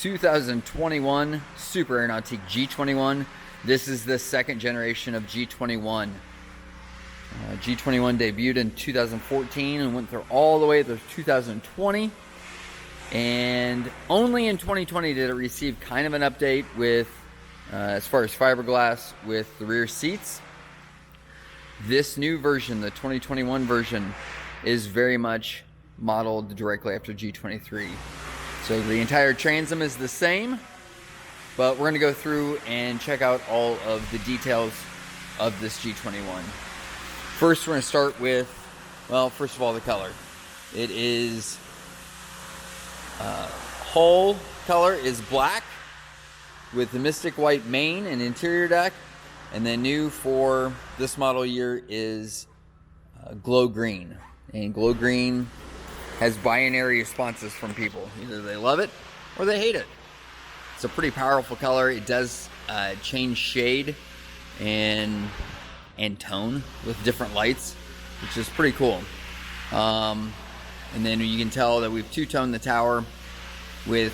2021 Super Nautique G21. This is the second generation of G21. G21 debuted in 2014 and went through all the way to 2020. And only in 2020 did it receive kind of an update with, as far as fiberglass with the rear seats. This new version, the 2021 version, is very much modeled directly after G23. So the entire transom is the same, but we're going to go through and check out all of the details of this G21. First, we're going to start with, well, first of all, the color. It is, hull color is black with the Mystic White main and interior deck. And then new for this model year is glow green. And glow green has binary responses from people. Either they love it or they hate it. It's a pretty powerful color. It does change shade and tone with different lights, which is pretty cool. And then you can tell that we've two-toned the tower with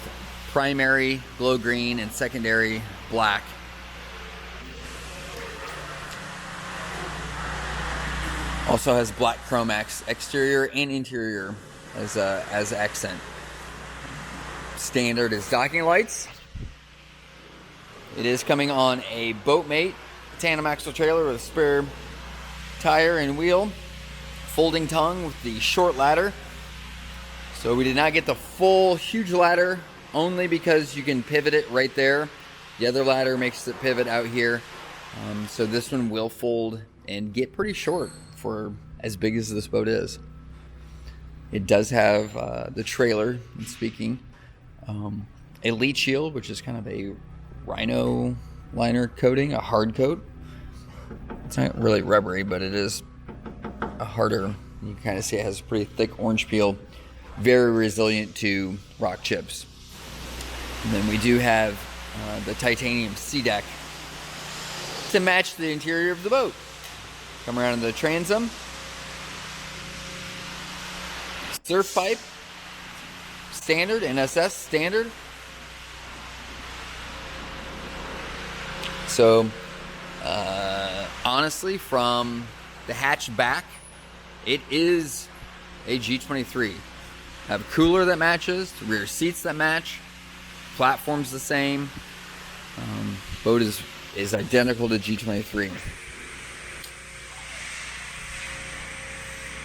primary glow green and secondary black. Also has black chromax exterior and interior as accent. Standard is docking lights. It is coming on a Boatmate tandem axle trailer with a spare tire and wheel, folding tongue with the short ladder. So we did not get the full huge ladder, only because you can pivot it right there. The other ladder makes it pivot out here. So this one will fold and get pretty short for as big as this boat is. It does have the trailer, speaking, a lead shield, which is kind of a rhino liner coating, a hard coat. It's not really rubbery, but it is a harder. You can kind of see it has a pretty thick orange peel, very resilient to rock chips. And then we do have the titanium sea deck to match the interior of the boat. Come around to the transom. Surf pipe, standard, NSS standard. So, honestly, from the hatch back, it is a G23. Have a cooler that matches, rear seats that match, platform's the same. Boat is identical to G23.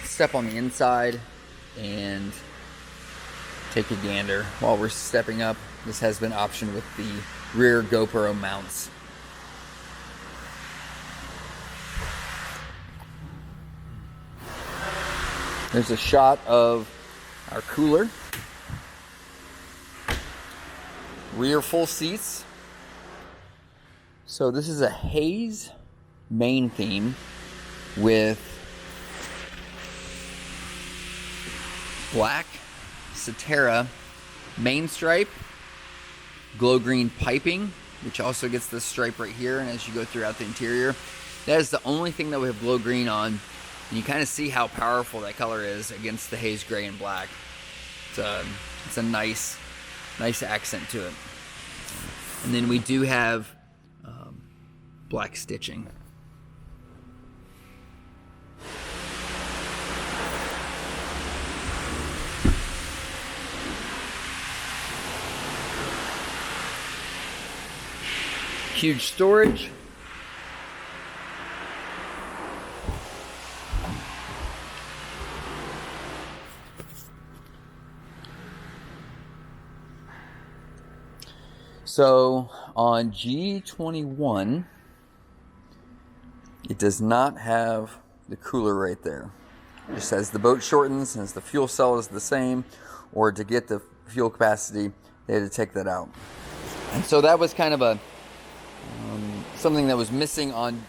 Step on the inside and take a gander. While we're stepping up, this has been optioned with the rear GoPro mounts. There's a shot of our cooler. Rear full seats. So this is a haze main theme with black Cetera main stripe, glow green piping, which also gets this stripe right here, and as you go throughout the interior, that is the only thing that we have glow green on. And you kind of see how powerful that color is against the haze gray and black. It's a nice accent to it. And then we do have black stitching. Huge storage. So on G21, it does not have the cooler right there. It just says the boat shortens as the fuel cell is the same, or to get the fuel capacity, they had to take that out. And so that was kind of a something that was missing on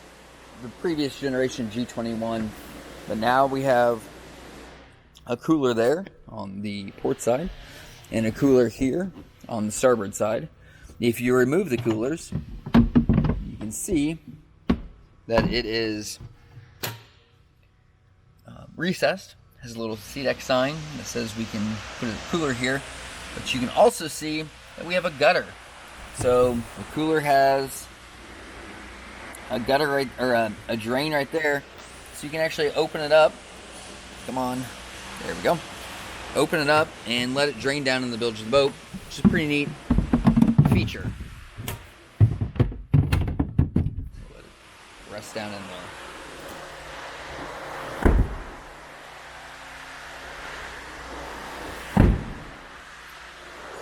the previous generation G21, but now we have a cooler there on the port side and a cooler here on the starboard side. If you remove the coolers, you can see that it is recessed. Has a little SeaDeck sign that says we can put a cooler here, but you can also see that we have a gutter. So the cooler has a gutter right, or a drain right there, so you can actually open it up. Come on, there we go. Open it up and let it drain down in the bilge of the boat, which is a pretty neat feature. Let it rest down in there.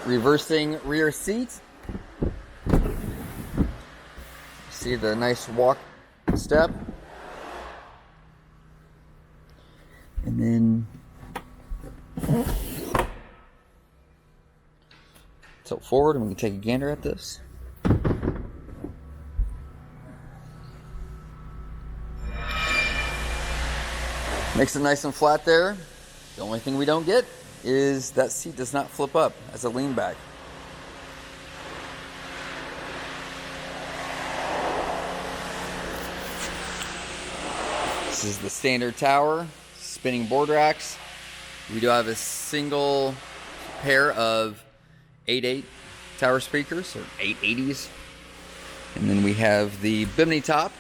Reversing rear seat. See the nice walk step. And then tilt forward and we can take a gander at this. Makes it nice and flat there. The only thing we don't get is that seat does not flip up as a lean back. This is the standard tower, spinning board racks. We do have a single pair of 8.8 tower speakers, or 880s. And then we have the bimini top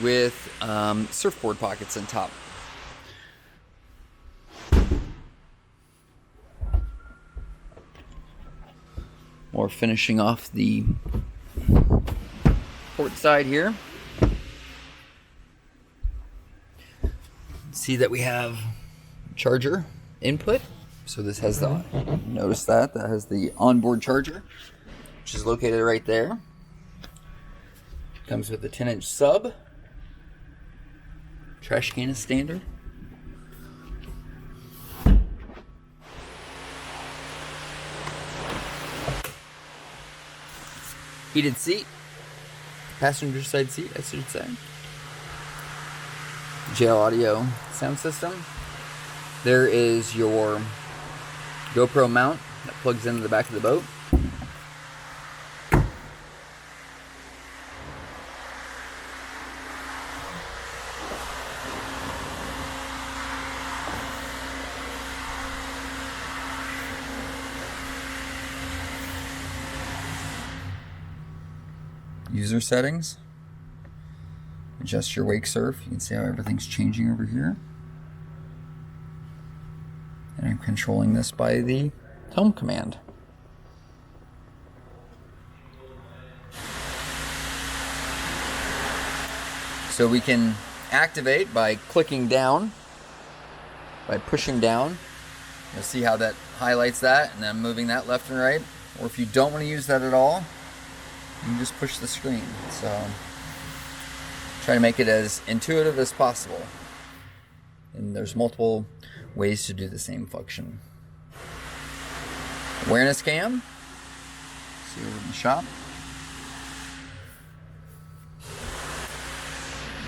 with surfboard pockets on top. More finishing off the port side here. See that we have charger input. So this has the, notice that has the onboard charger, which is located right there. Comes with a 10-inch sub. Trash can is standard. Heated seat. Passenger side seat, I should say. JL Audio sound system. There is your GoPro mount that plugs into the back of the boat. User settings. Adjust your wake surf. You can see how everything's changing over here. And I'm controlling this by the helm command. So we can activate by clicking down, by pushing down. You'll see how that highlights that, and then moving that left and right. Or if you don't want to use that at all, you can just push the screen. So try to make it as intuitive as possible. And there's multiple ways to do the same function. Awareness cam. See over in the shop.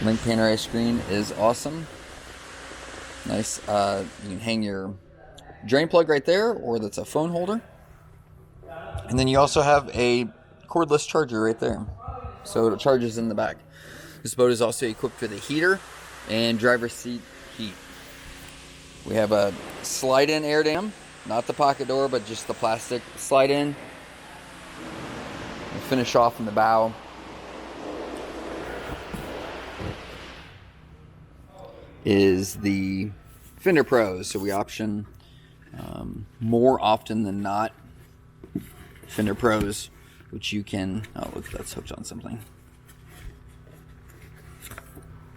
Link panorama screen is awesome. Nice. You can hang your drain plug right there, or that's a phone holder. And then you also have a cordless charger right there. So it charges in the back. This boat is also equipped with a heater and driver's seat heat. We have a slide-in air dam, not the pocket door, but just the plastic slide-in. We'll finish off in the bow. Is the Fender Pros. So we option more often than not Fender Pros, which you can, oh look, that's hooked on something.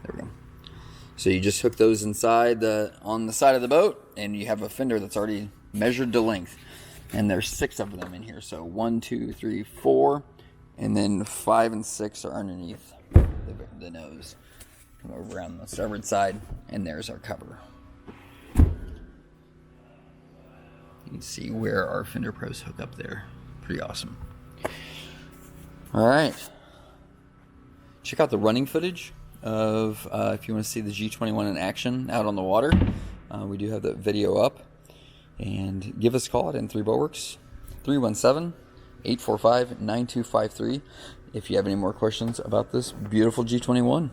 There we go. So you just hook those inside on the side of the boat, and you have a fender that's already measured to length. And there's 6 of them in here. So 1, 2, 3, 4, and then 5 and 6 are underneath the nose. Come over around the starboard side, and there's our cover. You can see where our Fender Pros hook up there. Pretty awesome. All right. Check out the running footage of if you want to see the G21 in action out on the water. We do have that video up. And give us a call at N3 Boatworks, 317-845-9253 if you have any more questions about this beautiful G21.